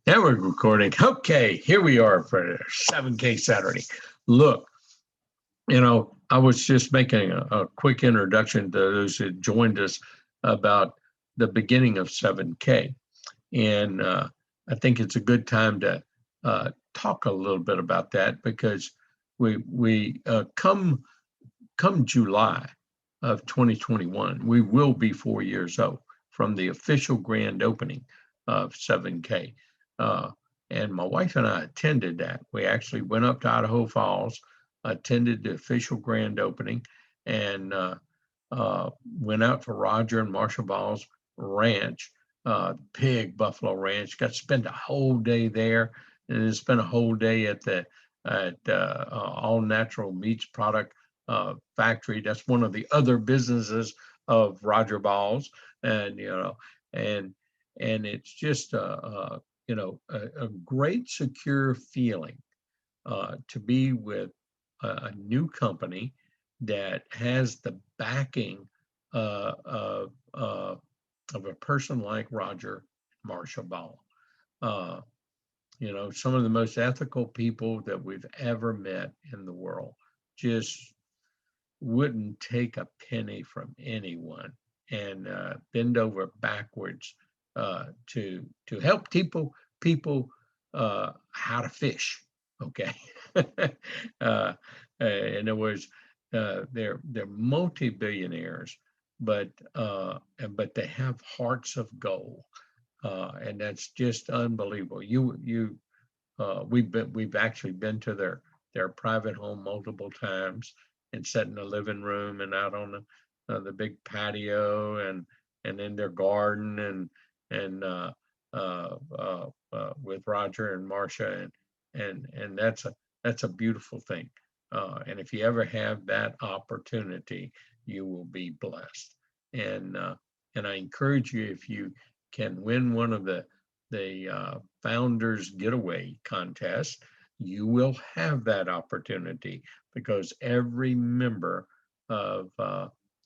Now we're recording. Okay, here we are for 7K Saturday. Look, I was just making a quick introduction to those who joined us about the beginning of 7K. And I think it's a good time to talk a little bit about that because we come July of 2021, we will be 4 years old from the official grand opening of 7K. And my wife and I attended that. We actually went up to Idaho Falls, attended the official grand opening, and went out to Roger and Marsha Ball's ranch, big buffalo ranch. Got to spend a whole day there, and then spent a whole day at the All Natural Meats Product factory. That's one of the other businesses of Roger Ball's, and and it's just a great secure feeling to be with a new company that has the backing of a person like Roger Marsha Ball. Some of the most ethical people that we've ever met in the world. Just wouldn't take a penny from anyone and bend over backwards to help people how to fish. Okay. In other words, they're multi-billionaires, but they have hearts of gold, and that's just unbelievable. We've actually been to their private home multiple times and sat in the living room and out on the big patio and in their garden and with Roger and Marsha and that's a beautiful thing. And if you ever have that opportunity, you will be blessed. And I encourage you, if you can win one of the Founders Getaway contest, you will have that opportunity because every member of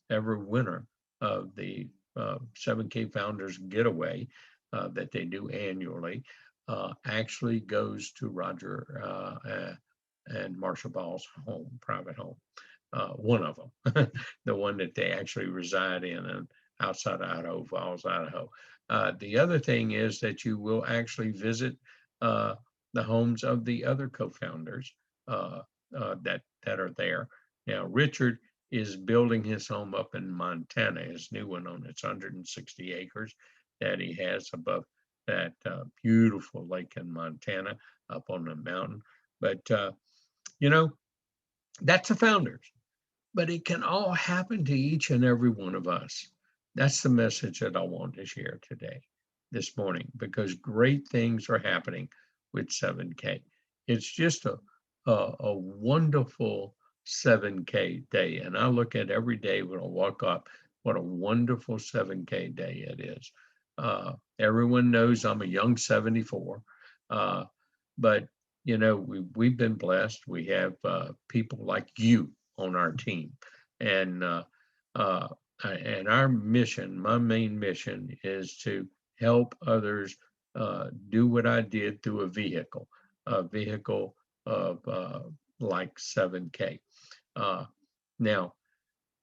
every winner of the 7K Founders Getaway that they do annually actually goes to Roger and Marsha Ball's home, private home. One of them, the one that they actually reside in and outside Idaho Falls, Idaho. The other thing is that you will actually visit the homes of the other co-founders that are there. Now, Richard is building his home up in Montana, his new one on its 160 acres that he has above that beautiful lake in Montana up on the mountain. But, that's the founders. But it can all happen to each and every one of us. That's the message that I want to share today, this morning, because great things are happening with 7K. It's just a wonderful 7K day. And I look at every day when I walk up, what a wonderful 7K day it is. Everyone knows I'm a young 74, but we've been blessed. We have people like you on our team, and our mission, my main mission, is to help others do what I did through a vehicle of like 7K. Now,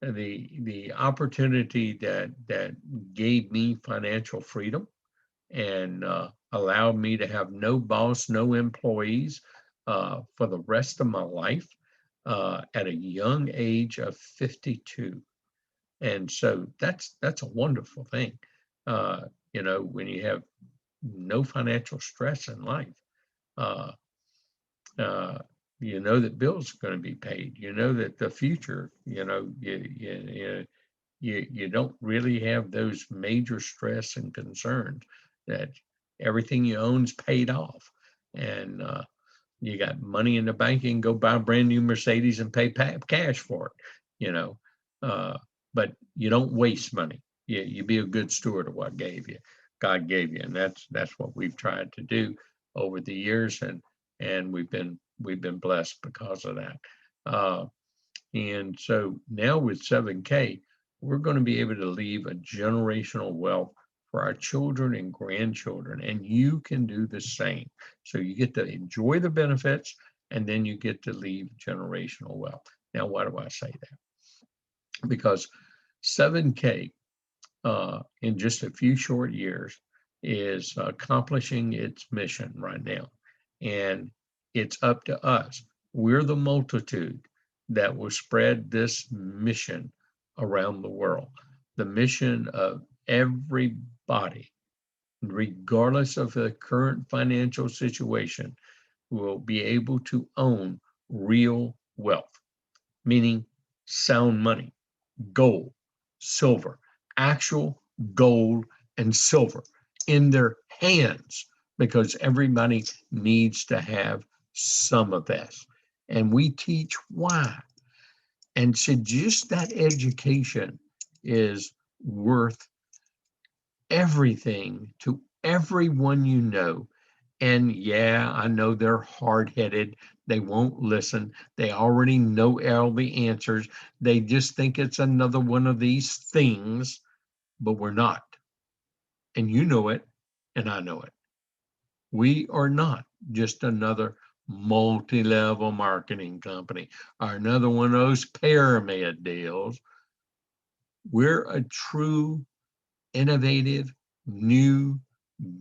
the opportunity that gave me financial freedom and allowed me to have no boss, no employees for the rest of my life at a young age of 52. And so that's a wonderful thing. When you have no financial stress in life, that bills are going to be paid. That the future, you don't really have those major stress and concerns, that everything you own's paid off, and you got money in the bank. You can go buy a brand new Mercedes and pay cash for it. But you don't waste money. You be a good steward of what God gave you, and that's what we've tried to do over the years, and we've been blessed because of that. And so now with 7K, we're going to be able to leave a generational wealth for our children and grandchildren, and you can do the same. So you get to enjoy the benefits, and then you get to leave generational wealth. Now, why do I say that? Because 7K in just a few short years is accomplishing its mission right now. And it's up to us. We're the multitude that will spread this mission around the world. The mission of everybody, regardless of the current financial situation, will be able to own real wealth, meaning sound money, gold, silver, actual gold and silver in their hands, because everybody needs to have some of this. And we teach why. And so just that education is worth everything to everyone you know. And yeah, I know they're hard-headed. They won't listen. They already know all the answers. They just think it's another one of these things, but we're not. And you know it, and I know it. We are not just another multi-level marketing company or another one of those pyramid deals. We're a true, innovative, new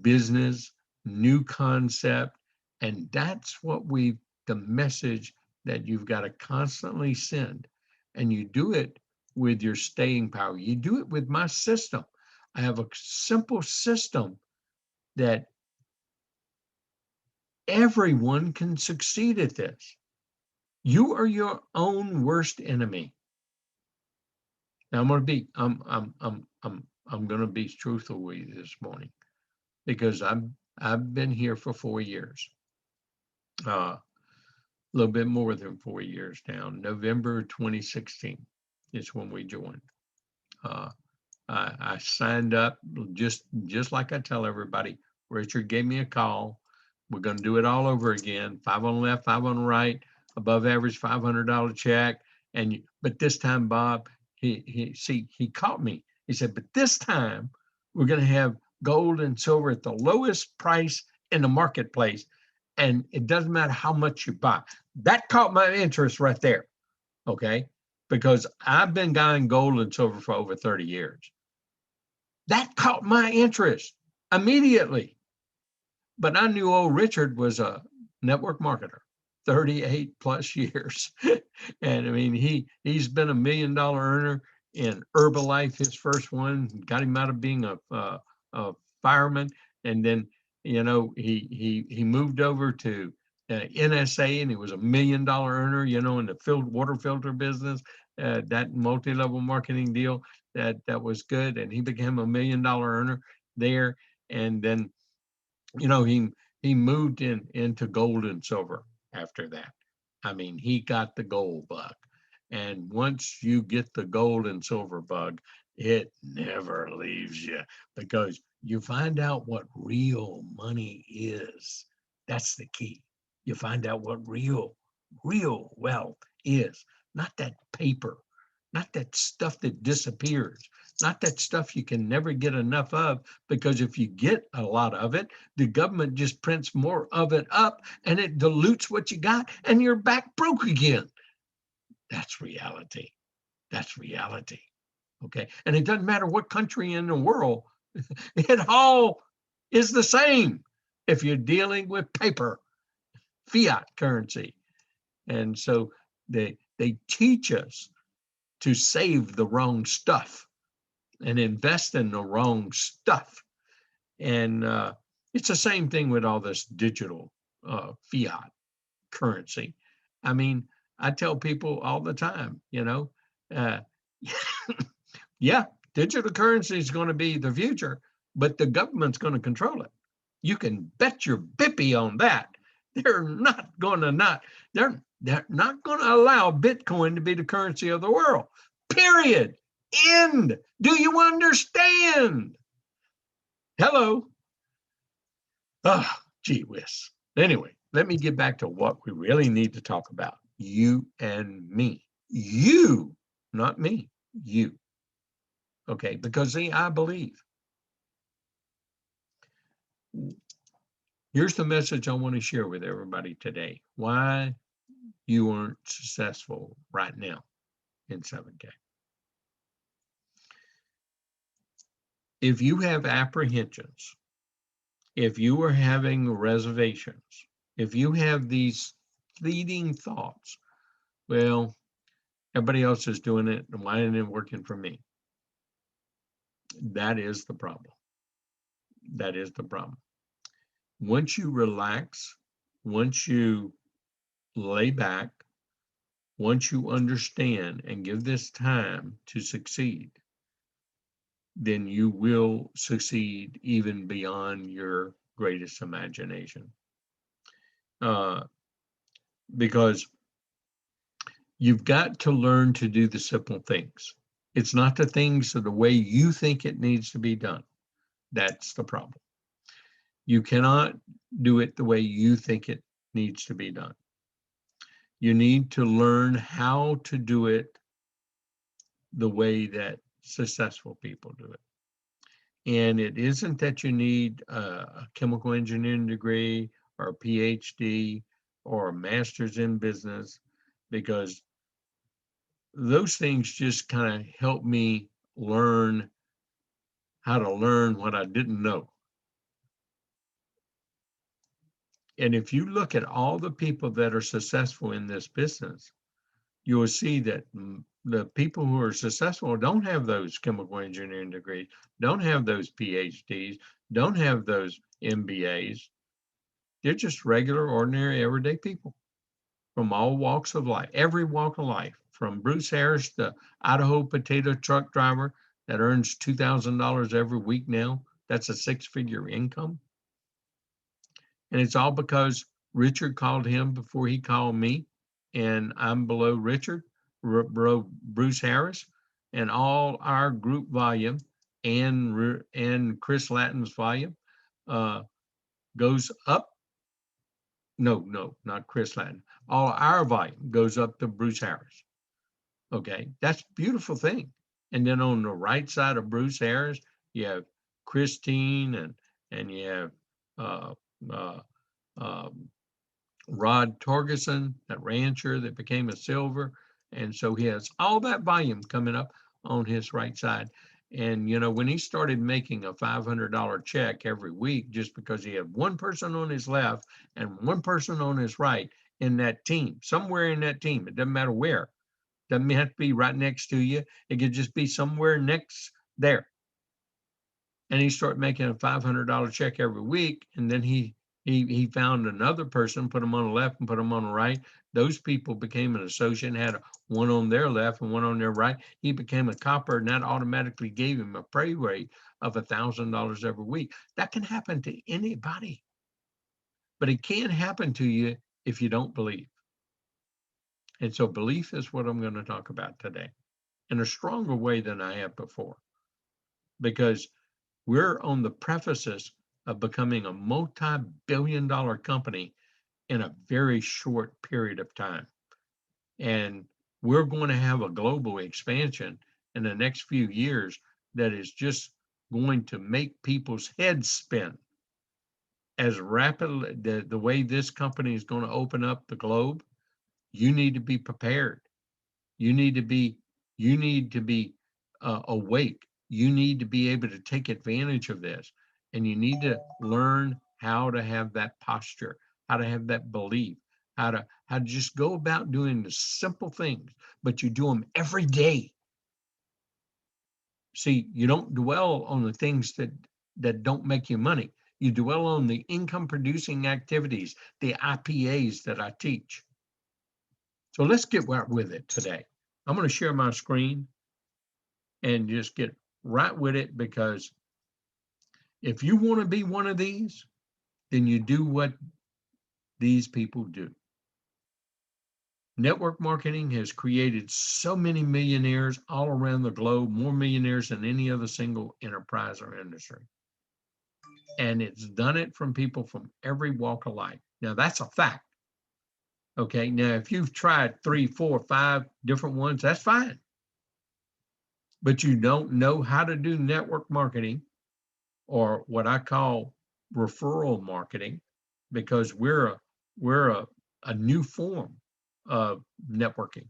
business, new concept. And that's what the message that you've got to constantly send. And you do it with your staying power. You do it with my system. I have a simple system that everyone can succeed at this. You are your own worst enemy. Now I'm going to be truthful with you this morning, because I've been here for 4 years. A little bit more than 4 years now. November 2016 is when we joined. I signed up just like I tell everybody. Richard gave me a call. We're going to do it all over again. 5 on the left, 5 on the right, above average $500 check. But this time, Bob, he caught me. He said, but this time we're going to have gold and silver at the lowest price in the marketplace. And it doesn't matter how much you buy. That caught my interest right there. Okay. Because I've been buying gold and silver for over 30 years. That caught my interest immediately. But I knew old Richard was a network marketer, 38 plus years. And I mean, he's been $1 million earner in Herbalife, his first one, got him out of being a fireman. And then, he moved over to NSA, and he was $1 million earner, in the water filter business, that multi-level marketing deal that was good. And he became $1 million earner there. And then, he moved into gold and silver after that. I mean, he got the gold bug. And once you get the gold and silver bug, it never leaves you, because you find out what real money is. That's the key. You find out what real wealth is, not that paper, not that stuff that disappears, not that stuff you can never get enough of, because if you get a lot of it, the government just prints more of it up and it dilutes what you got and you're back broke again. That's reality. That's reality. Okay. And it doesn't matter what country in the world, it all is the same if you're dealing with paper, fiat currency. And so they teach us to save the wrong stuff and invest in the wrong stuff. And it's the same thing with all this digital fiat currency. I mean, I tell people all the time, yeah, digital currency is going to be the future, but the government's going to control it. You can bet your bippy on that. They're not going to allow Bitcoin to be the currency of the world. Period. End. Do you understand? Hello. Gee whiz. Anyway, let me get back to what we really need to talk about. You and me. You, not me. You. Okay, because see, I believe here's the message I want to share with everybody today. Why you aren't successful right now in 7K. If you have apprehensions, if you are having reservations, if you have these fleeting thoughts, well, everybody else is doing it, and why isn't it working for me? That is the problem. That is the problem. Once you relax, once you lay back, once you understand and give this time to succeed, then you will succeed even beyond your greatest imagination. Because you've got to learn to do the simple things. It's not the things the way you think it needs to be done. That's the problem. You cannot do it the way you think it needs to be done. You need to learn how to do it the way that successful people do it. And it isn't that you need a chemical engineering degree or a PhD or a master's in business, because those things just kind of help me learn how to learn what I didn't know. And if you look at all the people that are successful in this business, you will see that the people who are successful don't have those chemical engineering degrees, don't have those PhDs, don't have those MBAs. They're just regular, ordinary, everyday people from all walks of life, every walk of life, from Bruce Harris, the Idaho potato truck driver that earns $2,000 every week now. That's a six-figure income. And it's all because Richard called him before he called me, and I'm below Richard, Bruce Harris, and all our group volume and Chris Lattin's volume goes up. No, not Chris Lattin. All our volume goes up to Bruce Harris. Okay, that's a beautiful thing. And then on the right side of Bruce Harris, you have Christine and you have Rod Torgerson, that rancher that became a silver. And so he has all that volume coming up on his right side. And, you know, when he started making a $500 check every week, just because he had one person on his left and one person on his right in that team, somewhere in that team, it doesn't matter where, doesn't have to be right next to you. It could just be somewhere next there. And he started making a $500 check every week. And then he found another person, put them on the left and put them on the right. Those people became an associate and had one on their left and one on their right. He became a copper, and that automatically gave him a pay rate of $1,000 every week. That can happen to anybody, but it can't happen to you if you don't believe. And so belief is what I'm going to talk about today in a stronger way than I have before, because we're on the precipice of becoming a multi-billion-dollar company in a very short period of time. And we're going to have a global expansion in the next few years that is just going to make people's heads spin as rapidly. The way this company is going to open up the globe, you need to be prepared. You need to be awake. You need to be able to take advantage of this. And you need to learn how to have that posture, how to have that belief, how to just go about doing the simple things, but you do them every day. See, you don't dwell on the things that don't make you money. You dwell on the income producing activities, the IPAs that I teach. So let's get right with it today. I'm going to share my screen and just get right with it, because if you want to be one of these, then you do what these people do. Network marketing has created so many millionaires all around the globe, more millionaires than any other single enterprise or industry. And it's done it from people from every walk of life. Now, that's a fact. Okay, now if you've tried 3, 4, 5 different ones, that's fine. But you don't know how to do network marketing, or what I call referral marketing, because we're a new form of networking.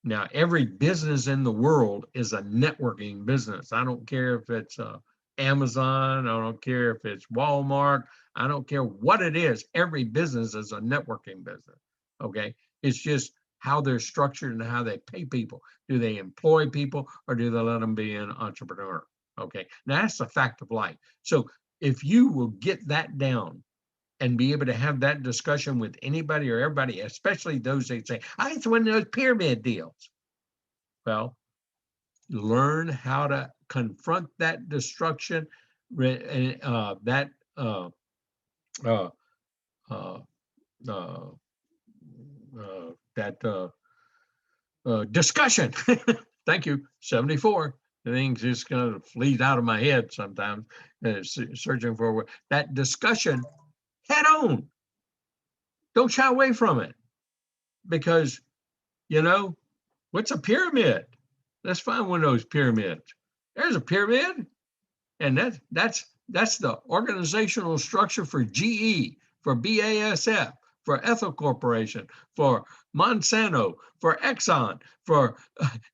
Now, every business in the world is a networking business. I don't care if it's Amazon, I don't care if it's Walmart, I don't care what it is. Every business is a networking business. Okay. It's just how they're structured and how they pay people. Do they employ people, or do they let them be an entrepreneur? Okay. Now, that's a fact of life. So if you will get that down and be able to have that discussion with anybody or everybody, especially those that say, it's one of those pyramid deals. Well, learn how to confront that destruction, that discussion. Thank you. 74. The thing's just going to flee out of my head sometimes, searching for that discussion head on. Don't shy away from it, because, what's a pyramid? Let's find one of those pyramids. There's a pyramid, and that's the organizational structure for GE, for BASF, for Ethel Corporation, for Monsanto, for Exxon, for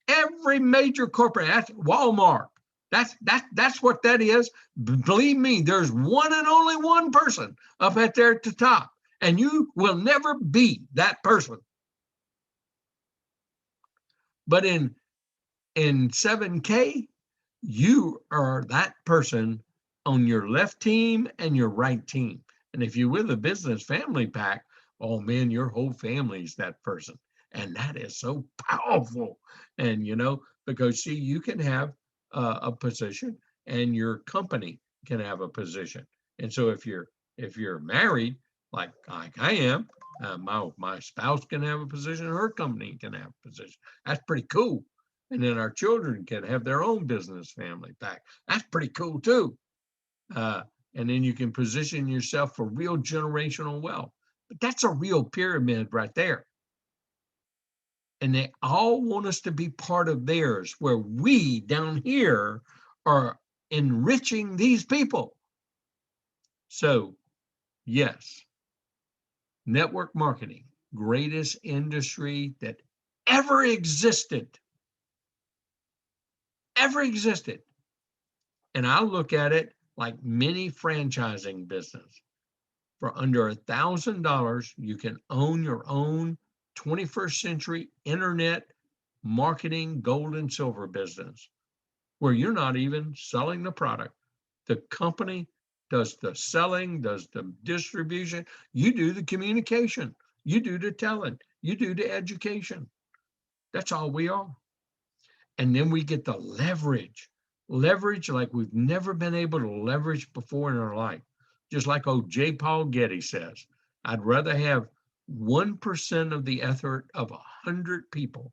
every major corporation. That's Walmart. That's what that is. Believe me, there's one and only one person up at there at the top, and you will never be that person. But in 7K, you are that person on your left team and your right team. And if you're with a business family pack, oh man, your whole family's that person. And that is so powerful. And, because see, you can have a position, and your company can have a position. And so if you're married, like I am, my spouse can have a position, her company can have a position. That's pretty cool. And then our children can have their own business family pack. That's pretty cool too. And then you can position yourself for real generational wealth. But that's a real pyramid right there. And they all want us to be part of theirs, where we down here are enriching these people. So, yes, network marketing, greatest industry that ever existed. And I look at it like mini franchising business. For under $1,000, you can own your own 21st century internet marketing gold and silver business, where you're not even selling the product. The company does the selling, does the distribution. You do the communication. You do the telling. You do the education. That's all we are. And then we get the leverage like we've never been able to leverage before in our life. Just like old J. Paul Getty says, I'd rather have 1% of the effort of 100 people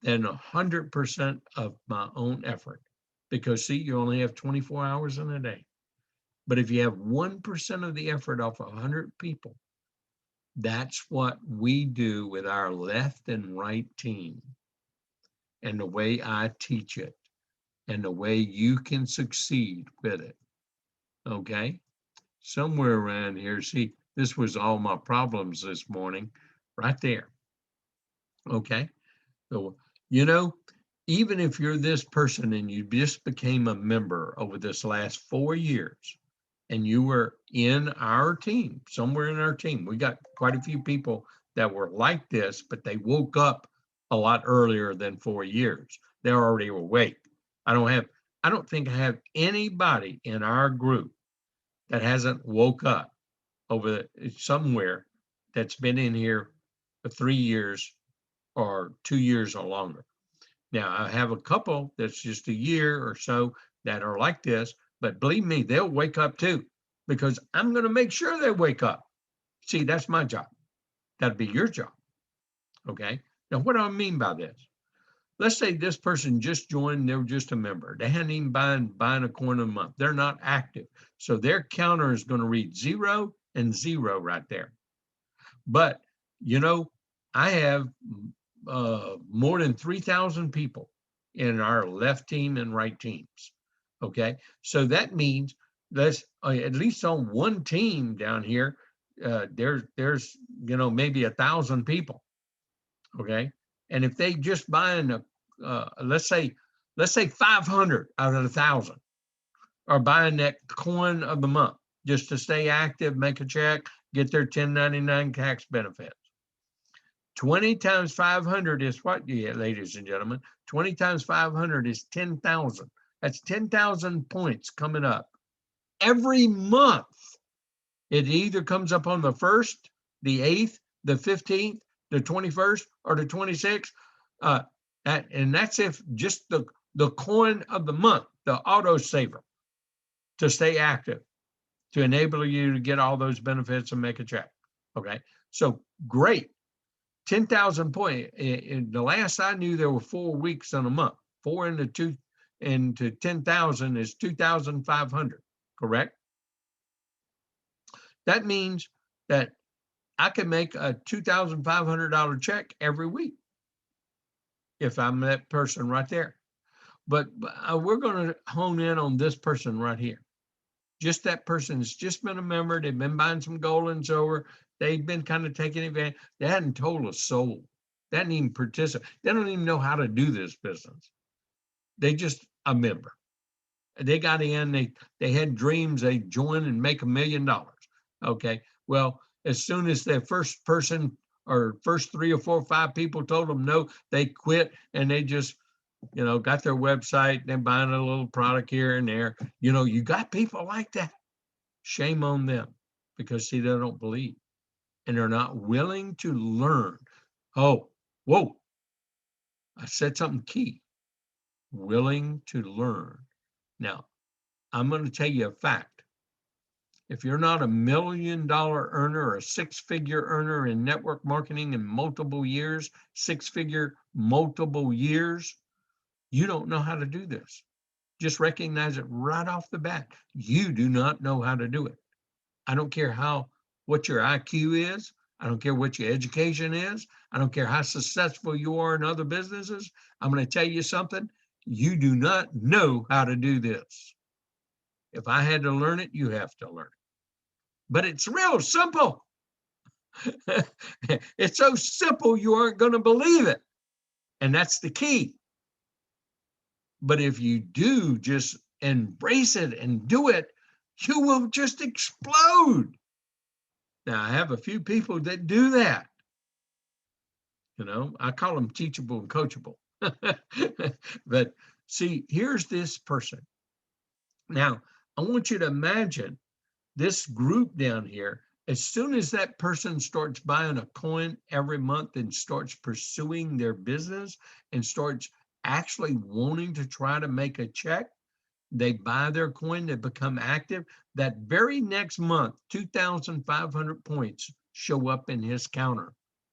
than 100% of my own effort. Because see, you only have 24 hours in a day. But if you have 1% of the effort off 100 people, that's what we do with our left and right team. And the way I teach it, and the way you can succeed with it. Okay? Somewhere around here, see, this was all my problems this morning, right there. Okay? So, even if you're this person and you just became a member over this last 4 years, and you were in our team, somewhere in our team, we got quite a few people that were like this, but they woke up a lot earlier than 4 years. They're already awake. I don't think I have anybody in our group that hasn't woke up over somewhere that's been in here for 3 years or 2 years or longer. Now, I have a couple that's just a year or so that are like this, but believe me, they'll wake up too, because I'm going to make sure they wake up. See, that's my job. That'd be your job. Okay. Now, what do I mean by this? Let's say this person just joined, they were just a member. They hadn't even buying a coin a month. They're not active. So their counter is going to read 0 and 0 right there. But, I have more than 3,000 people in our left team and right teams. Okay. So that means let's at least on one team down here, there's maybe 1,000 people. Okay, and if they just buying let's say 500 out of 1,000 are buying that coin of the month just to stay active, make a check, get their 1099 tax benefits. 20 times 500 is what, ladies and gentlemen? 20 times 500 is 10,000. That's 10,000 points coming up every month. It either comes up on the 1st, the 8th, the 15th, the 21st, or the 26th. And that's if just the coin of the month, the auto saver, to stay active, to enable you to get all those benefits and make a check. Okay, so great. 10,000 points. In the last I knew, there were 4 weeks in a month. 4 into 10,000 is 2,500, correct? That means that I can make a $2,500 check every week if I'm that person right there. But we're going to hone in on this person right here. Just that person has just been a member. They've been buying some gold and silver. They've been kind of taking advantage. They hadn't told a soul. They hadn't even participated. They don't even know how to do this business. They just a member. They got in. They had dreams. They join and make $1 million. Okay. Well, as soon as their first person or first 3 or 4 or 5 people told them no, they quit, and they just got their website, they're buying a little product here and there. You got people like that. Shame on them, because see, they don't believe and they're not willing to learn. Oh, whoa. I said something key. Willing to learn. Now, I'm going to tell you a fact. If you're not $1 million earner or a 6-figure earner in network marketing in multiple years, 6-figure multiple years, you don't know how to do this. Just recognize it right off the bat. You do not know how to do it. I don't care what your IQ is. I don't care what your education is. I don't care how successful you are in other businesses. I'm going to tell you something. You do not know how to do this. If I had to learn it, you have to learn it. But it's real simple. It's so simple, you aren't going to believe it. And that's the key. But if you do just embrace it and do it, you will just explode. Now, I have a few people that do that. I call them teachable and coachable. But see, here's this person. Now, I want you to imagine this group down here. As soon as that person starts buying a coin every month and starts pursuing their business and starts actually wanting to try to make a check, they buy their coin, they become active. That very next month, 2,500 points show up in his counter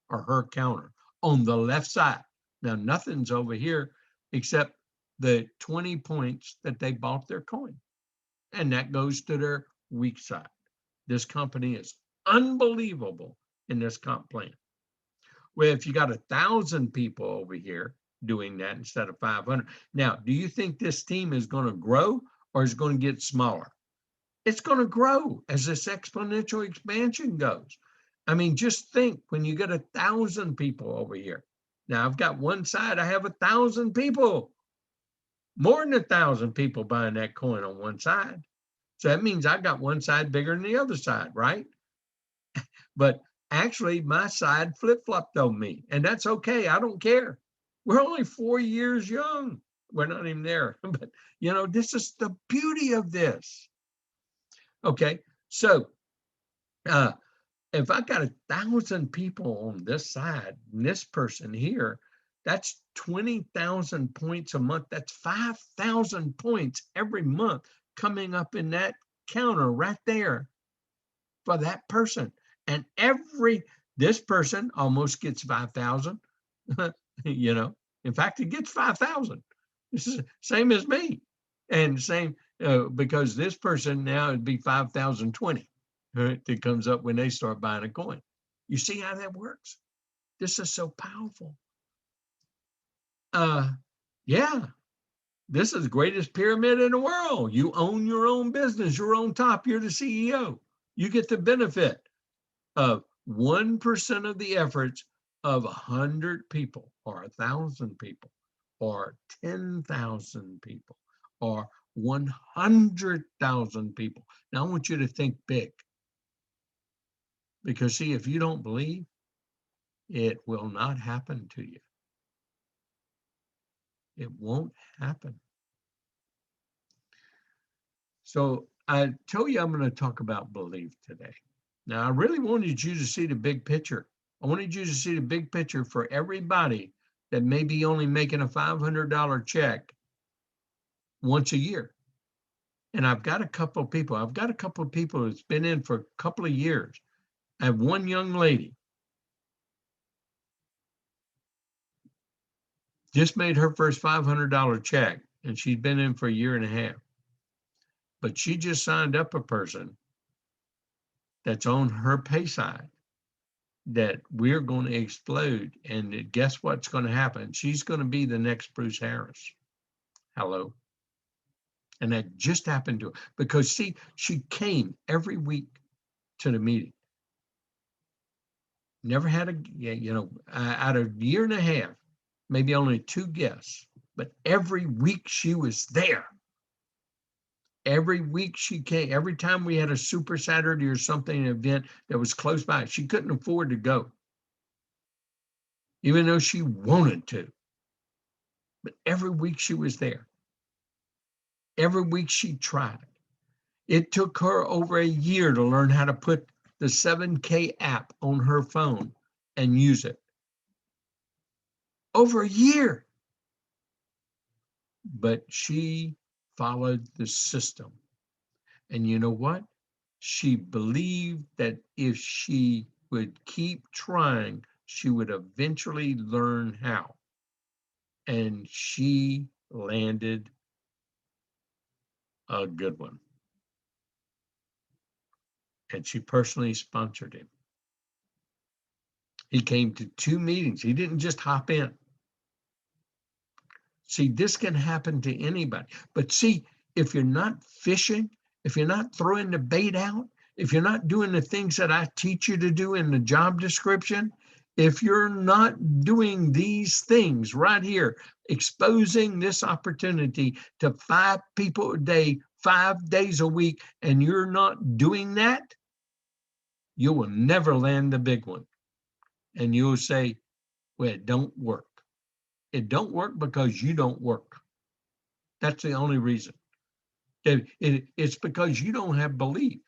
or her counter on the left side. Now, nothing's over here except the 20 points that they bought their coin. And that goes to their weak side. This company is unbelievable in this comp plan. Well, if you got 1,000 people over here doing that instead of 500. Now, do you think this team is going to grow or is going to get smaller? It's going to grow as this exponential expansion goes. I mean, just think when you get 1,000 people over here. Now, I've got one side, I have 1,000 people, more than 1,000 people buying that coin on one side. So that means I got one side bigger than the other side, right? But actually, my side flip-flopped on me, and that's okay. I don't care. We're only 4 years young. We're not even there. But, this is the beauty of this. Okay, so if I got 1,000 people on this side, and this person here, that's 20,000 points a month. That's 5,000 points every month coming up in that counter right there for that person. And this person almost gets 5,000, in fact, it gets 5,000. This is the same as me, and same because this person now it'd be 5,020 that comes up when they start buying a coin. You see how that works? This is so powerful. Yeah. This is the greatest pyramid in the world. You own your own business. You're on top. You're the CEO. You get the benefit of 1% of the efforts of 100 people or 1,000 people or 10,000 people or 100,000 people. Now, I want you to think big. Because, see, if you don't believe, it will not happen to you. It won't happen. So I told you I'm going to talk about belief today. Now, I really wanted you to see the big picture. I wanted you to see the big picture for everybody that may be only making a $500 check once a year. And I've got a couple of people. I've got a couple of people that's been in for a couple of years. I have one young lady just made her first $500 check, and she's been in for a year and a half. But she just signed up a person that's on her pay side that we're going to explode. And guess what's going to happen? She's going to be the next Bruce Harris. Hello. And that just happened to her because, see, she came every week to the meeting. Never had out of a year and a half, maybe only 2 guests, but every week she was there. Every week she came. Every time we had a Super Saturday or something, an event that was close by, she couldn't afford to go, even though she wanted to. But every week she was there. Every week she tried. It took her over a year to learn how to put the 7K app on her phone and use it. Over a year. But she followed the system. And you know what? She believed that if she would keep trying, she would eventually learn how. And she landed a good one. And she personally sponsored him. He came to 2 meetings. He didn't just hop in. See, this can happen to anybody. But see, if you're not fishing, if you're not throwing the bait out, if you're not doing the things that I teach you to do in the job description, if you're not doing these things right here, exposing this opportunity to 5 people a day, 5 days a week, and you're not doing that, you will never land the big one. And you'll say, well, it don't work. It don't work because you don't work. That's the only reason. It's because you don't have belief.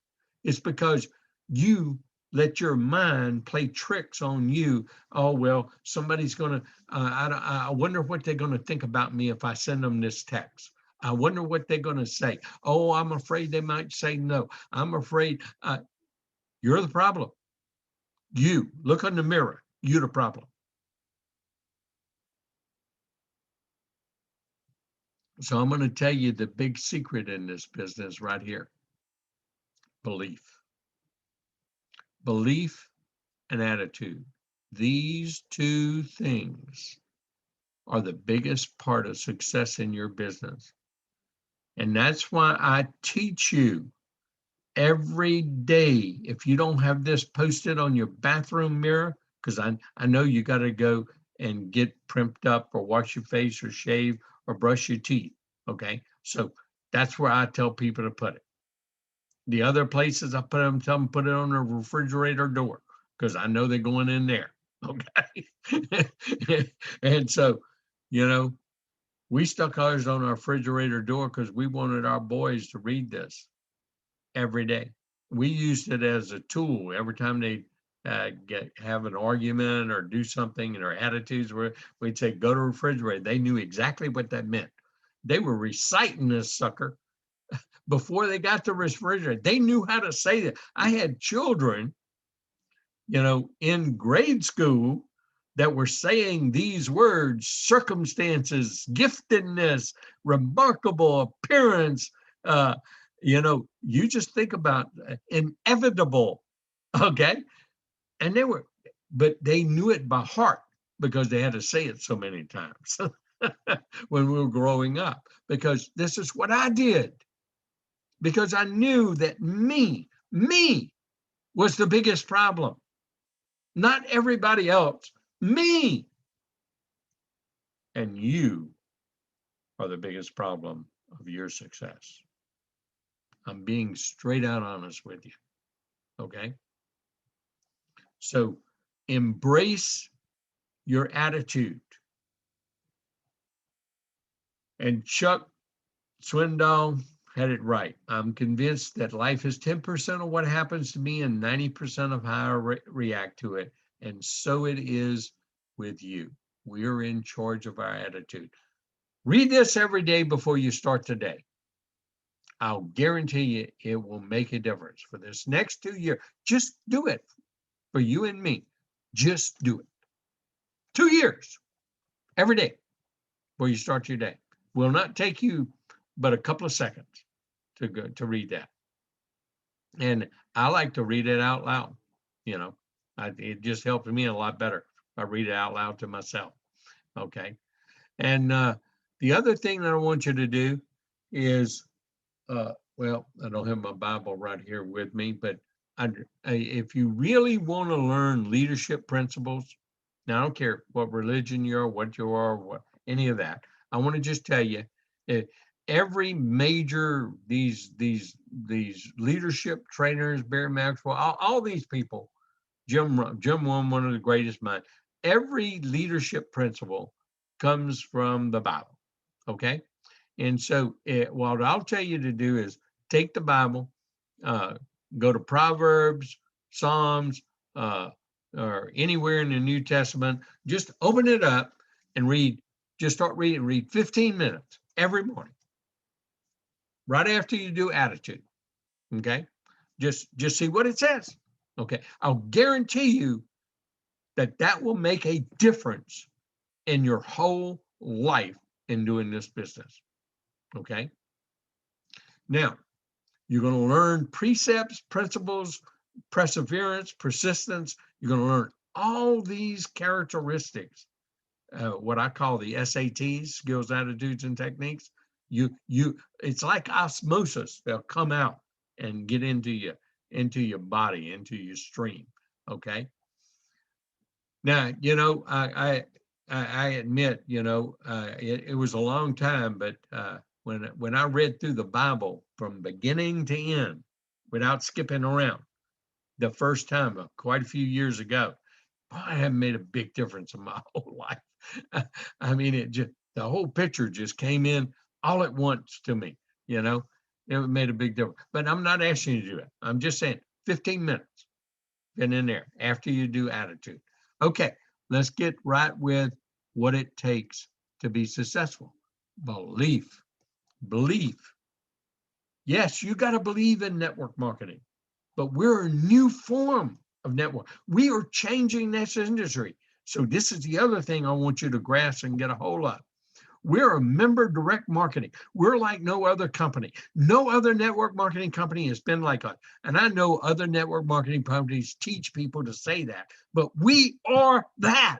It's because you let your mind play tricks on you. Oh, well, somebody's going to, I wonder what they're going to think about me if I send them this text. I wonder what they're going to say. Oh, I'm afraid they might say no. I'm afraid. You're the problem. You look in the mirror. You're the problem. So I'm going to tell you the big secret in this business right here. Belief. Belief and attitude. These 2 things are the biggest part of success in your business. And that's why I teach you every day. If you don't have this posted on your bathroom mirror, because I know you got to go and get primped up or wash your face or shave or brush your teeth. Okay. So that's where I tell people to put it. The other places I tell them put it on the refrigerator door because I know they're going in there. Okay. And so, we stuck ours on our refrigerator door because we wanted our boys to read this every day. We used it as a tool every time they have an argument or do something, and our attitudes were, we'd say, go to the refrigerator. They knew exactly what that meant. They were reciting this sucker before they got to the refrigerator. They knew how to say that. I had children, in grade school that were saying these words: circumstances, giftedness, remarkable appearance. You just think about inevitable, okay? And but they knew it by heart because they had to say it so many times. when we were growing up, because this is what I did. Because I knew that me was the biggest problem. Not everybody else, me. And you are the biggest problem of your success. I'm being straight out honest with you. Okay? So embrace your attitude. And Chuck Swindoll had it right. I'm convinced that life is 10% of what happens to me and 90% of how I react to it. And so it is with you. We're in charge of our attitude. Read this every day before you start the day. I'll guarantee you it will make a difference for this next 2 years. Just do it for you and me. Just do it. 2 years, every day before you start your day. Will not take you but a couple of seconds to read that. And I like to read it out loud. You know, it just helps me a lot better. I read it out loud to myself. Okay. And the other thing that I want you to do is, well, I don't have my Bible right here with me, but if you really want to learn leadership principles, now I don't care what religion you are, what you are, what any of that. I want to just tell you, every major these leadership trainers, Barry Maxwell, all these people, Jim one of the greatest minds. Every leadership principle comes from the Bible. Okay. And so what I'll tell you to do is take the Bible, go to Proverbs, Psalms, or anywhere in the New Testament, just open it up and read, just start reading, read 15 minutes every morning, right after you do attitude. Okay. Just see what it says. Okay. I'll guarantee you that will make a difference in your whole life in doing this business. Okay. Now, you're going to learn precepts, principles, perseverance, persistence. You're going to learn all these characteristics, what I call the SATs, skills, attitudes, and techniques. It's like osmosis. They'll come out and get into your body, into your stream. Okay. Now, you know, I admit, you know, it was a long time, but when I read through the Bible from beginning to end without skipping around the first time, quite a few years ago, boy, it had made a big difference in my whole life. I mean, the whole picture just came in all at once to me, you know. It made a big difference. But I'm not asking you to do it. I'm just saying 15 minutes, get in there after you do attitude. Okay, let's get right with what it takes to be successful. Belief. Yes, you got to believe in network marketing, but we're a new form of network. We are changing this industry. So this is the other thing I want you to grasp and get a hold of. We're a member direct marketing. We're like no other company. No other network marketing company has been like us. And I know other network marketing companies teach people to say that, but we are that.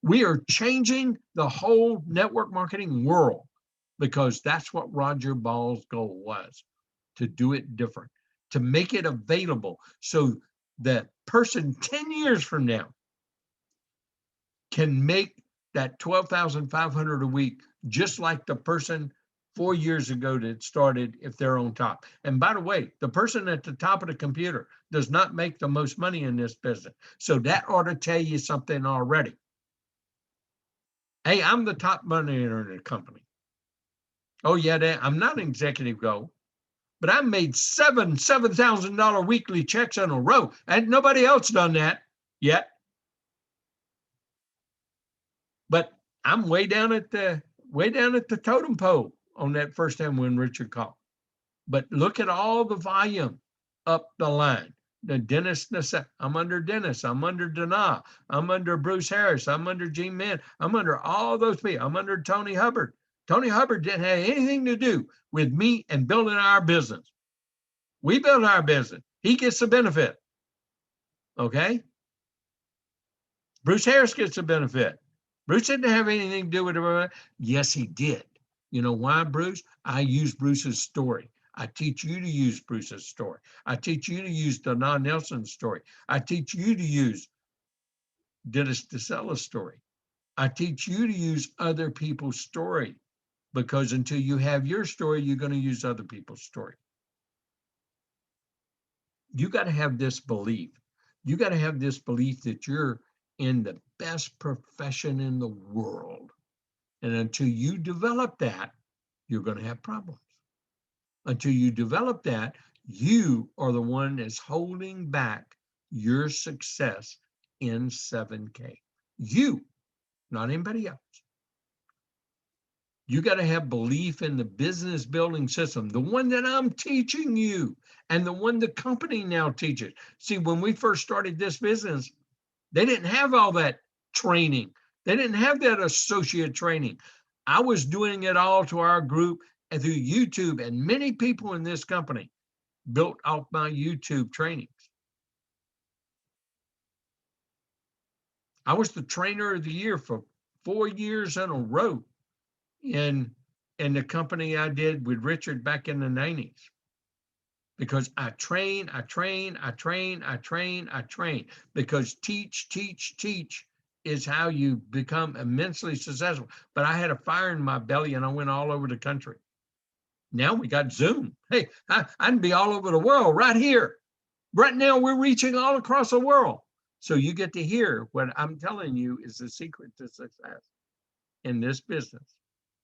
We are changing the whole network marketing world because that's what Roger Ball's goal was, to do it different, to make it available so that person 10 years from now can make that $12,500 a week, just like the person 4 years ago that started, if they're on top. And by the way, the person at the top of the computer does not make the most money in this business. So that ought to tell you something already. Hey, I'm the top money earner in the company. Oh yeah, I'm not an executive goal, but I made $7,000 weekly checks in a row. And nobody else done that yet. But I'm way down at the totem pole on that first time when Richard called. But look at all the volume up the line. The Dennis, I'm under Dennis, I'm under Dana, I'm under Bruce Harris, I'm under Gene Mann, I'm under all those people, I'm under Tony Hubbard. Tony Hubbard didn't have anything to do with me and building our business. We built our business. He gets the benefit. Okay? Bruce Harris gets the benefit. Bruce didn't have anything to do with it. Yes, he did. You know why, Bruce? I use Bruce's story. I teach you to use Bruce's story. I teach you to use Don Nelson's story. I teach you to use Dennis DeSella's story. I teach you to use other people's story, because until you have your story, you're going to use other people's story. You got to have this belief. You got to have this belief that you're in the best profession in the world. And until you develop that, you're going to have problems. Until you develop that, you are the one that's holding back your success in 7K. You, not anybody else. You got to have belief in the business building system, the one that I'm teaching you and the one the company now teaches. See, when we first started this business, they didn't have all that training. They didn't have that associate training. I was doing it all to our group and through YouTube, and many people in this company built off my YouTube trainings. I was the trainer of the year for 4 years in a row in the company I did with Richard back in the 90s. Because I train. Because teach is how you become immensely successful. But I had a fire in my belly and I went all over the country. Now we got Zoom. Hey, I can be all over the world right here. Right now we're reaching all across the world. So you get to hear what I'm telling you is the secret to success in this business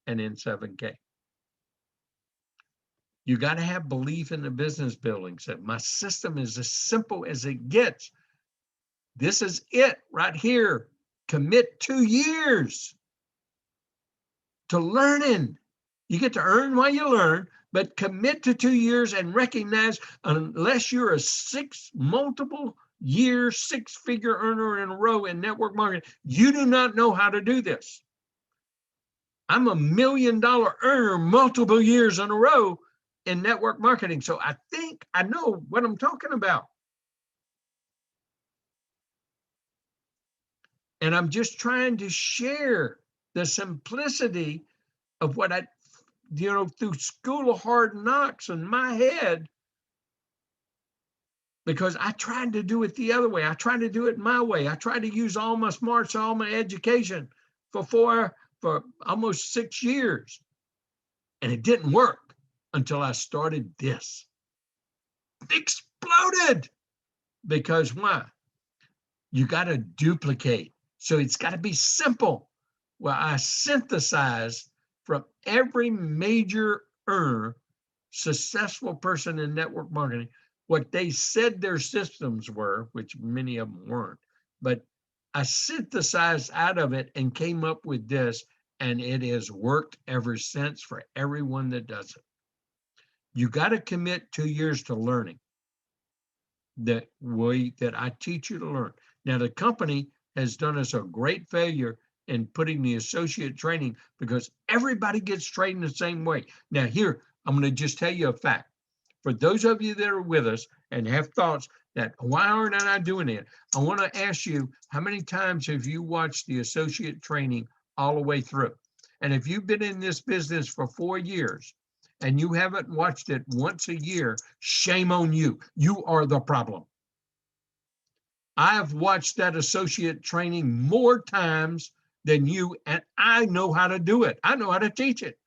and in 7K. You got to have belief in the business building. So my system is as simple as it gets. This is it right here. Commit 2 years to learning. You get to earn while you learn, but commit to 2 years and recognize unless you're a multiple year, 6-figure earner in a row in network marketing, you do not know how to do this. I'm a $1 million earner multiple years in a row in network marketing. So I think I know what I'm talking about. And I'm just trying to share the simplicity of what I, through school of hard knocks in my head, because I tried to do it the other way. I tried to do it my way. I tried to use all my smarts, all my education for almost 6 years. And it didn't work until I started this. It exploded. Because why? You got to duplicate. So it's got to be simple. Well, I synthesized from every major earner, successful person in network marketing, what they said their systems were, which many of them weren't. But I synthesized out of it and came up with this, and it has worked ever since for everyone that does it. You got to commit 2 years to learning the way that I teach you to learn. Now, the company has done us a great failure in putting the associate training because everybody gets trained the same way. Now, here, I'm going to just tell you a fact. For those of you that are with us and have thoughts that, why aren't I doing it? I want to ask you, how many times have you watched the associate training all the way through? And if you've been in this business for 4 years and you haven't watched it once a year, shame on you. You are the problem. I've watched that associate training more times than you, and I know how to do it. I know how to teach it.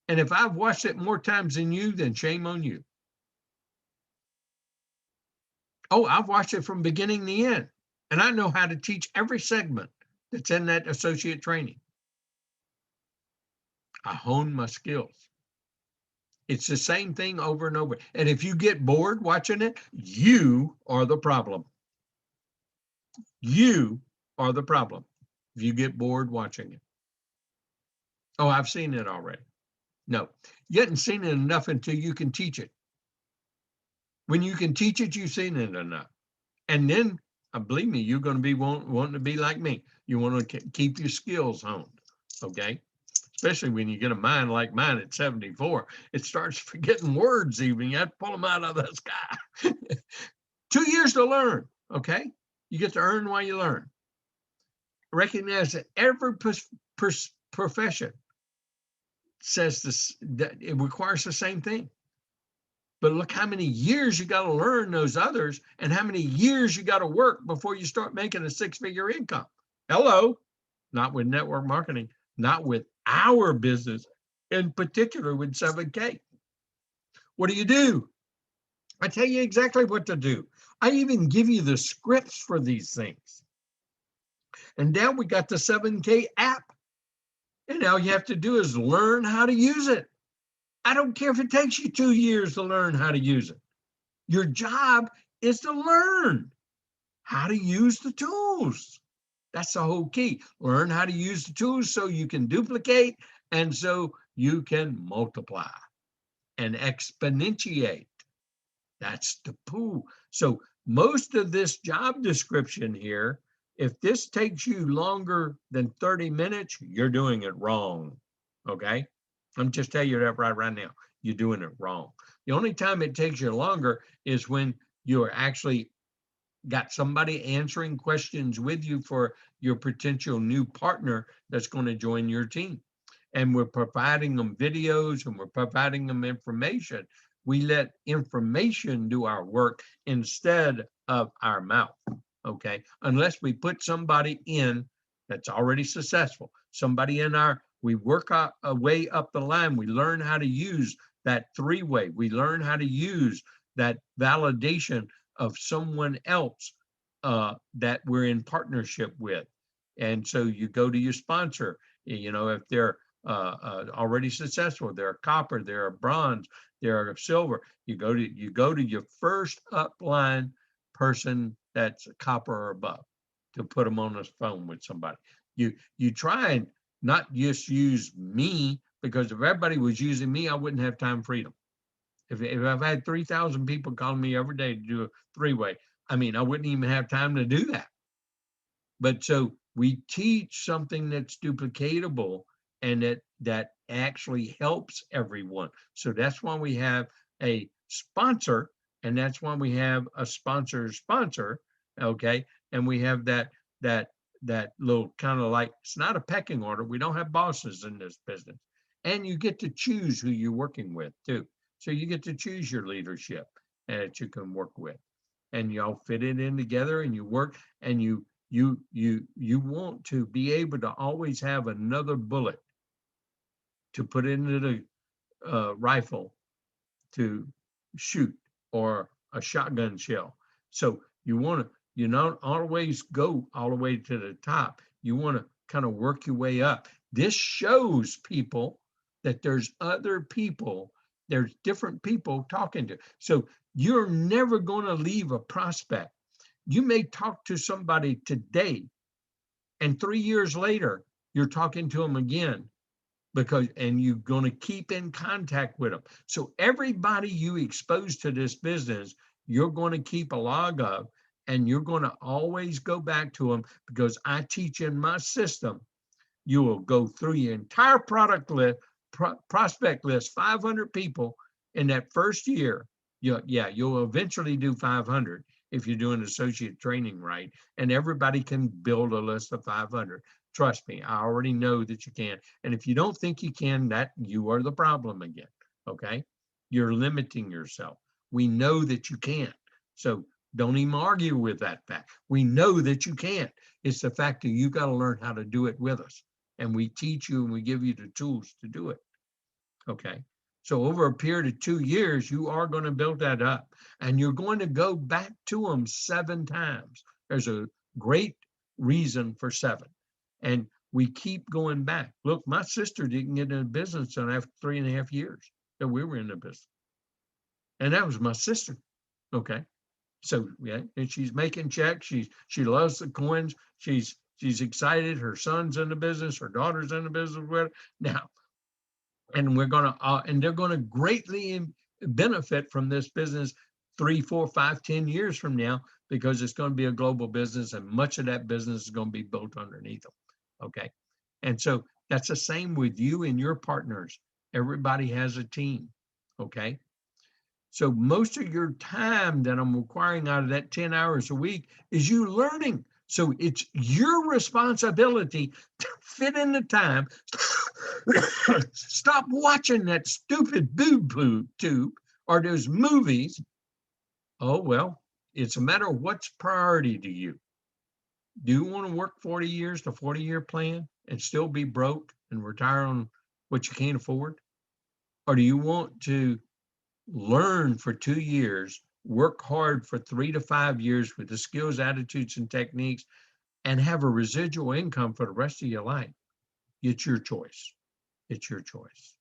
And if I've watched it more times than you, then shame on you. Oh, I've watched it from beginning to end, and I know how to teach every segment that's in that associate training. I hone my skills. It's the same thing over and over. And if you get bored watching it, you are the problem. You are the problem if you get bored watching it. Oh, I've seen it already. No, you haven't seen it enough until you can teach it. When you can teach it, you've seen it enough. And then, believe me, you're going to be wanting to be like me. You want to keep your skills honed, okay? Especially when you get a mind like mine at 74, it starts forgetting words even. You have to pull them out of the sky. 2 years to learn, okay? You get to earn while you learn. recognize that every profession says this, that it requires the same thing. But look how many years you got to learn those others and how many years you got to work before you start making a six-figure income. Hello, not with network marketing, not with our business, in particular with 7K. What do? I tell you exactly what to do. I even give you the scripts for these things. And now we got the 7K app. And all you have to do is learn how to use it. I don't care if it takes you 2 years to learn how to use it. Your job is to learn how to use the tools. That's the whole key. Learn how to use the tools so you can duplicate and so you can multiply and exponentiate. That's the pool. So most of this job description here, if this takes you longer than 30 minutes, you're doing it wrong. Okay? I'm just telling you that right now. You're doing it wrong. The only time it takes you longer is when you're actually got somebody answering questions with you for your potential new partner that's going to join your team. And we're providing them videos and we're providing them information. We let information do our work instead of our mouth, okay? Unless we put somebody in that's already successful, somebody in we work our way up the line. We learn how to use that three-way. We learn how to use that validation of someone else that we're in partnership with. And so you go to your sponsor, if they're already successful, they're a copper, they're a bronze, they're a silver. You go to your first upline person that's a copper or above to put them on the phone with somebody. You try and not just use me, because if everybody was using me, I wouldn't have time freedom. If I've had 3,000 people calling me every day to do a three-way, I wouldn't even have time to do that. But so we teach something that's duplicatable and that actually helps everyone. So that's why we have a sponsor, and that's why we have a sponsor, okay? And we have that little kind of like, it's not a pecking order. We don't have bosses in this business. And you get to choose who you're working with too. So you get to choose your leadership that you can work with. And y'all fit it in together and you work, and you want to be able to always have another bullet to put into the rifle to shoot, or a shotgun shell. So you not always go all the way to the top. You want to kind of work your way up. This shows people that there's other people, there's different people talking to. So you're never going to leave a prospect. You may talk to somebody today, and 3 years later, you're talking to them again, and you're going to keep in contact with them. So everybody you expose to this business, you're going to keep a log of, and you're going to always go back to them, because I teach in my system. You will go through your entire product list, prospect list, 500 people in that first year. You'll eventually do 500 if you're doing associate training right, and everybody can build a list of 500. Trust me, I already know that you can. And if you don't think you can, that you are the problem again, okay? You're limiting yourself. We know that you can't. So don't even argue with that fact. We know that you can't. It's the fact that you got to learn how to do it with us. And we teach you and we give you the tools to do it, okay? So over a period of 2 years, you are going to build that up, and you're going to go back to them 7 times. There's a great reason for 7. And we keep going back. Look, my sister didn't get into business until after 3.5 years that we were in the business. And that was my sister, okay? So, yeah, and she's making checks. She loves the coins. She's excited. Her son's in the business. Her daughter's in the business with her. Now, and they're going to greatly benefit from this business 3, 4, 5, 10 years from now, because it's going to be a global business, and much of that business is going to be built underneath them. Okay. And so that's the same with you and your partners. Everybody has a team. Okay. So most of your time that I'm requiring out of that 10 hours a week is you learning. So it's your responsibility to fit in the time. Stop watching that stupid boob tube or those movies. Oh, well, it's a matter of what's priority to you. Do you want to work 40 years, the 40-year plan, and still be broke and retire on what you can't afford? Or do you want to learn for 2 years, work hard for 3 to 5 years with the skills, attitudes, and techniques, and have a residual income for the rest of your life? It's your choice. It's your choice.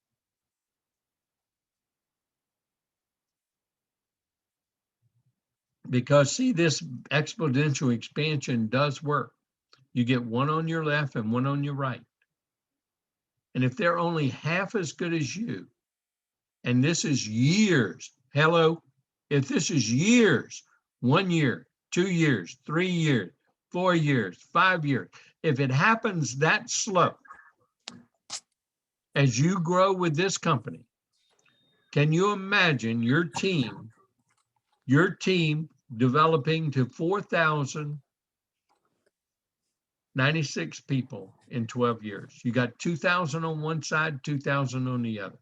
Because see, this exponential expansion does work. You get one on your left and one on your right. And if they're only half as good as you, and this is years, hello, if this is years, 1 year, 2 years, 3 years, 4 years, 5 years, if it happens that slow, as you grow with this company, can you imagine your team developing to 4,096 people in 12 years? You got 2,000 on one side, 2,000 on the other.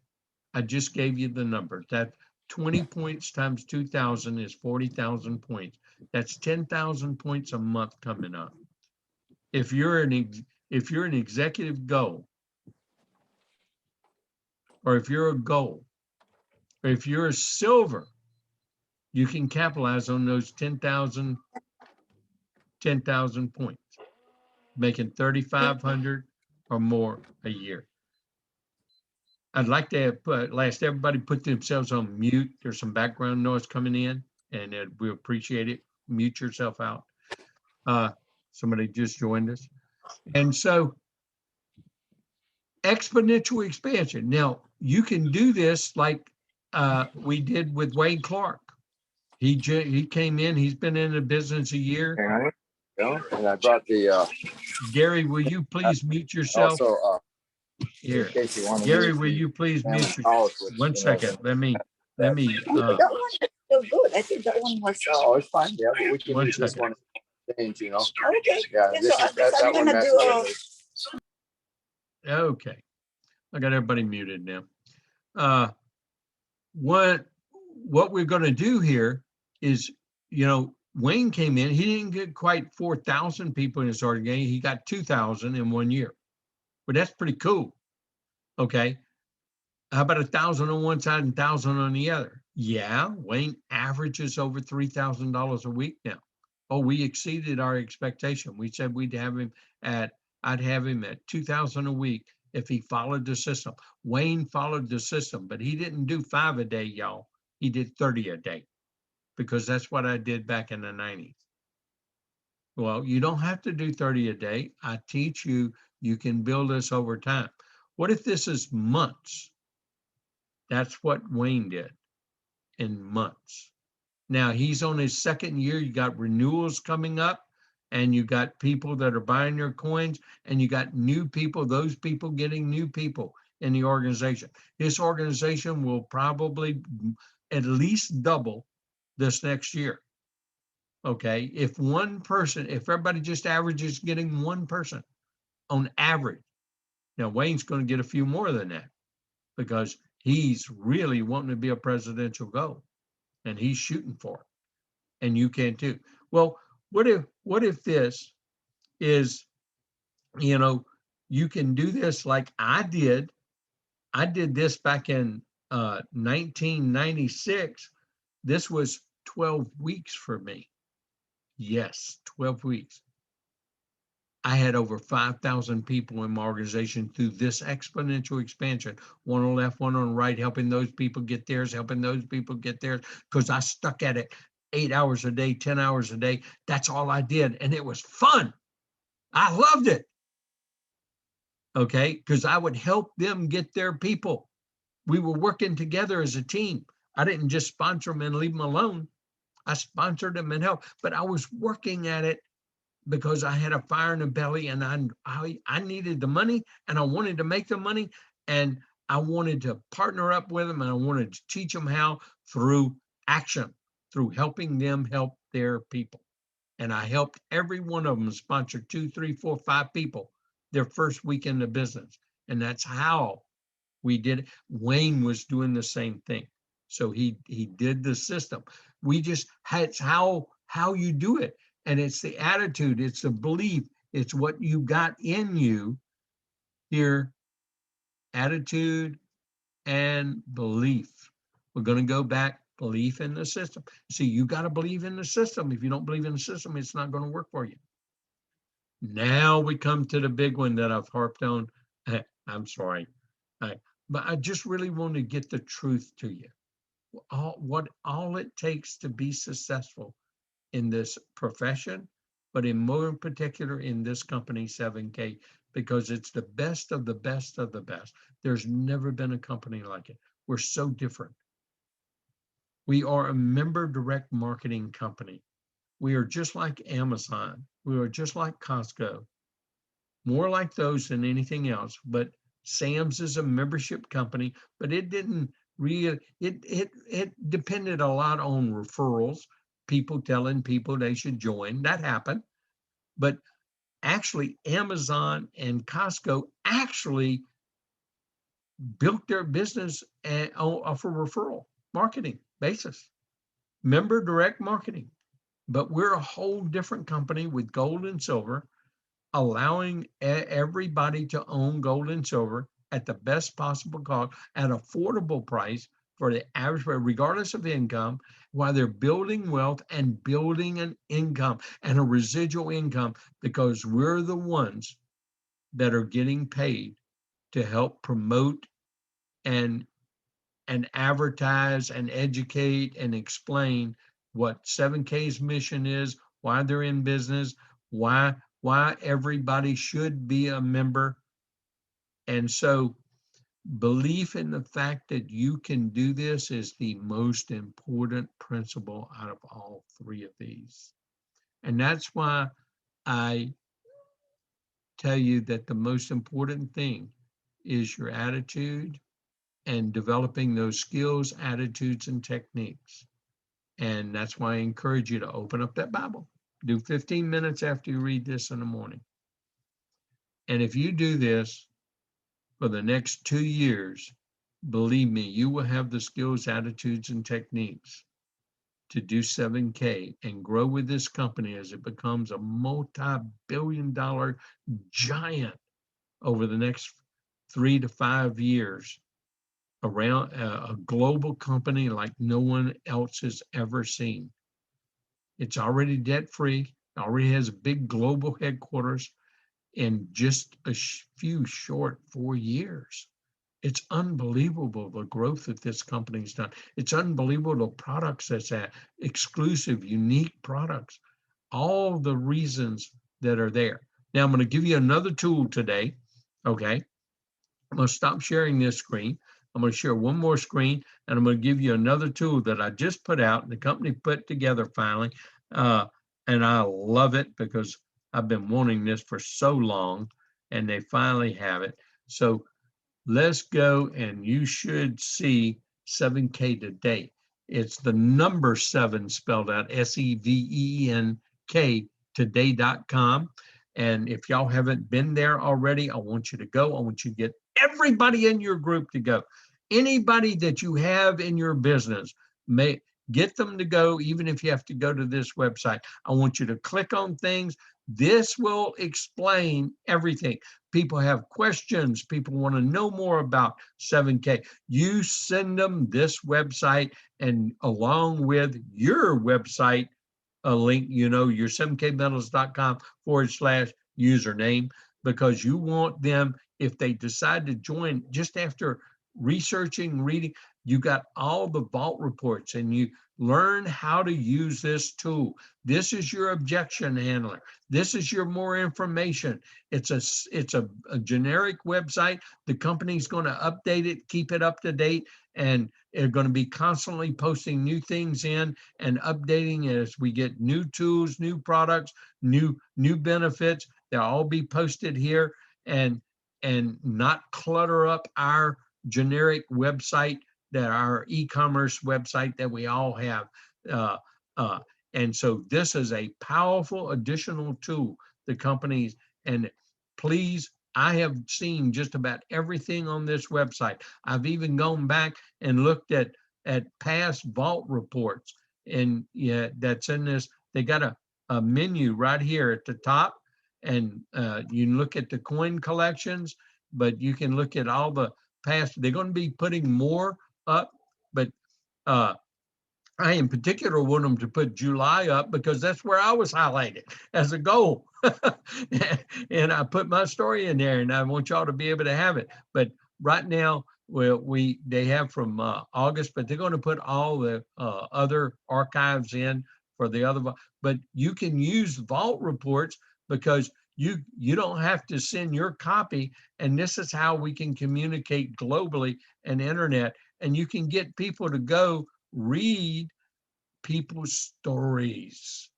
I just gave you the number. That 20 points times 2,000 is 40,000 points. That's 10,000 points a month coming up. If you're an executive goal, or if you're a gold, or if you're a silver, you can capitalize on those 10,000 points, making 3,500 or more a year. I'd like to ask everybody put themselves on mute. There's some background noise coming in, and we appreciate it. Mute yourself out. Somebody just joined us. And so exponential expansion. Now, you can do this like we did with Wayne Clark. He came in, he's been in the business a year. And I brought the Gary, will you please mute yourself? Also, here, Gary, will you please mute yourself? 1 second. Let me. That one was so good. I think that one was. Oh, it's fine. Yeah, but we can One use this second. one. Change, you know. Okay. Yeah, Yeah, this so is that one. I'm gonna do. Okay, I got everybody muted now. What we're going to do here is, Wayne came in. He didn't get quite 4,000 people in his organization. He got 2,000 in 1 year. But that's pretty cool. Okay. How about 1,000 on one side and 1,000 on the other? Yeah, Wayne averages over $3,000 a week now. Oh, we exceeded our expectation. We said I'd have him at 2,000 a week if he followed the system. Wayne followed the system, but he didn't do 5 a day, y'all. He did 30 a day, because that's what I did back in the 90s. Well, you don't have to do 30 a day. I teach you, you can build this over time. What if this is months? That's what Wayne did in months. Now he's on his second year. You got renewals coming up, and you got people that are buying your coins, and you got new people, those people getting new people in the organization. This organization will probably at least double this next year. Okay, if everybody just averages getting one person on average. Now Wayne's going to get a few more than that, because he's really wanting to be a presidential goal, and he's shooting for it, and you can too. Well, what if this is, you can do this like I did. I did this back in 1996. This was 12 weeks for me. Yes, 12 weeks. I had over 5,000 people in my organization through this exponential expansion, one on the left, one on the right, helping those people get theirs, helping those people get theirs, because I stuck at it 8 hours a day, 10 hours a day. That's all I did. And it was fun. I loved it. Okay, because I would help them get their people. We were working together as a team. I didn't just sponsor them and leave them alone. I sponsored them and helped, but I was working at it because I had a fire in the belly, and I needed the money, and I wanted to make the money, and I wanted to partner up with them, and I wanted to teach them how through action, through helping them help their people. And I helped every one of them sponsor 2, 3, 4, 5 people their first week in the business. And that's how we did it. Wayne was doing the same thing. So he did the system. We just had how you do it. And it's the attitude, it's the belief, it's what you got in you here, attitude and belief. We're going to go back, belief in the system. See, you got to believe in the system. If you don't believe in the system, it's not going to work for you. Now we come to the big one that I've harped on. I'm sorry, but I just really want to get the truth to you. All it takes to be successful in this profession, but in more in particular in this company, 7K, because it's the best of the best of the best. There's never been a company like it. We're so different. We are a member direct marketing company. We are just like Amazon. We are just like Costco. More like those than anything else. But Sam's is a membership company, but it didn't really, it depended a lot on referrals, people telling people they should join. That happened. But actually, Amazon and Costco actually built their business off a referral marketing basis, member direct marketing. But we're a whole different company with gold and silver, allowing everybody to own gold and silver at the best possible cost at affordable price for the average, regardless of income, while they're building wealth and building an income and a residual income, because we're the ones that are getting paid to help promote and advertise and educate and explain what 7K's mission is, why they're in business, why everybody should be a member. And so belief in the fact that you can do this is the most important principle out of all three of these. And that's why I tell you that the most important thing is your attitude and developing those skills, attitudes, and techniques. And that's why I encourage you to open up that Bible. Do 15 minutes after you read this in the morning. And if you do this for the next 2 years, believe me, you will have the skills, attitudes, and techniques to do 7K and grow with this company as it becomes a multi-billion-dollar giant over the next 3 to 5 years, around a global company like no one else has ever seen. It's already debt-free, already has a big global headquarters in just a few short 4 years. It's unbelievable the growth that this company's done. It's unbelievable the products that's at, exclusive, unique products, all the reasons that are there. Now I'm going to give you another tool today, okay? I'm going to stop sharing this screen. I'm going to share one more screen, and I'm going to give you another tool that I just put out, the company put together finally, and I love it because I've been wanting this for so long, and they finally have it. So let's go, and you should see 7K today. It's the number 7 spelled out, SEVENK, today.com. And if y'all haven't been there already, I want you to go. I want you to get everybody in your group to go. Anybody that you have in your business, get them to go, even if you have to go to this website. I want you to click on things. This will explain everything. People have questions. People want to know more about 7K. You send them this website, and along with your website, a link, your 7kmetals.com/username, because you want them, if they decide to join, just after researching, reading, you got all the vault reports, and you learn how to use this tool. This is your objection handler. This is your more information. It's a generic website. The company's going to update it, keep it up to date, and they're going to be constantly posting new things in and updating as we get new tools, new products, new benefits. They'll all be posted here, and not clutter up our generic website, that our e-commerce website that we all have. And so this is a powerful additional tool the companies, and please, I have seen just about everything on this website. I've even gone back and looked at past vault reports, and yeah, that's in this. They got a menu right here at the top, and you can look at the coin collections, but you can look at all the past. They're going to be putting more up, but I in particular want them to put July up because that's where I was highlighted as a goal. And I put my story in there, and I want y'all to be able to have it. But right now, well, they have from August, but they're going to put all the other archives in for the other. But you can use vault reports because you don't have to send your copy, and this is how we can communicate globally and internet, and you can get people to go read people's stories.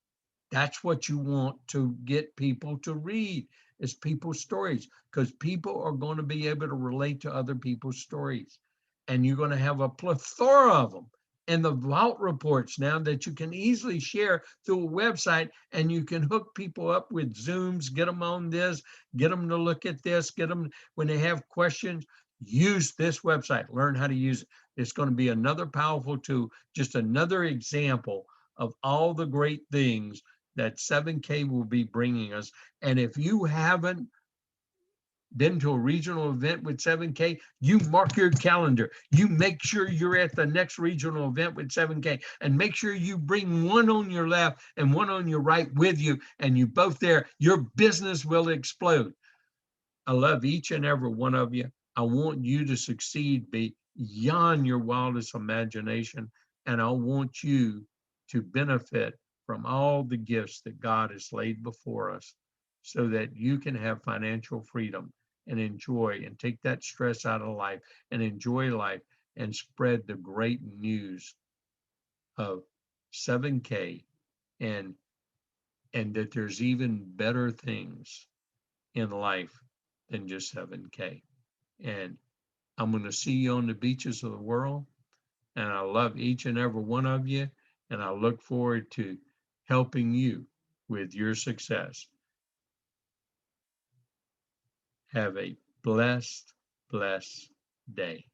That's what you want to get people to read, is people's stories, because people are going to be able to relate to other people's stories. And you're going to have a plethora of them in the vault reports now that you can easily share through a website, and you can hook people up with Zooms, get them on this, get them to look at this, get them when they have questions, use this website, learn how to use it. It's going to be another powerful tool, just another example of all the great things that 7K will be bringing us. And if you haven't been to a regional event with 7K, you mark your calendar. You make sure you're at the next regional event with 7K, and make sure you bring one on your left and one on your right with you, and you both there. Your business will explode. I love each and every one of you. I want you to succeed beyond your wildest imagination, and I want you to benefit from all the gifts that God has laid before us, so that you can have financial freedom and enjoy and take that stress out of life and enjoy life and spread the great news of 7K, and that there's even better things in life than just 7K. And I'm going to see you on the beaches of the world. And I love each and every one of you. And I look forward to helping you with your success. Have a blessed, blessed day.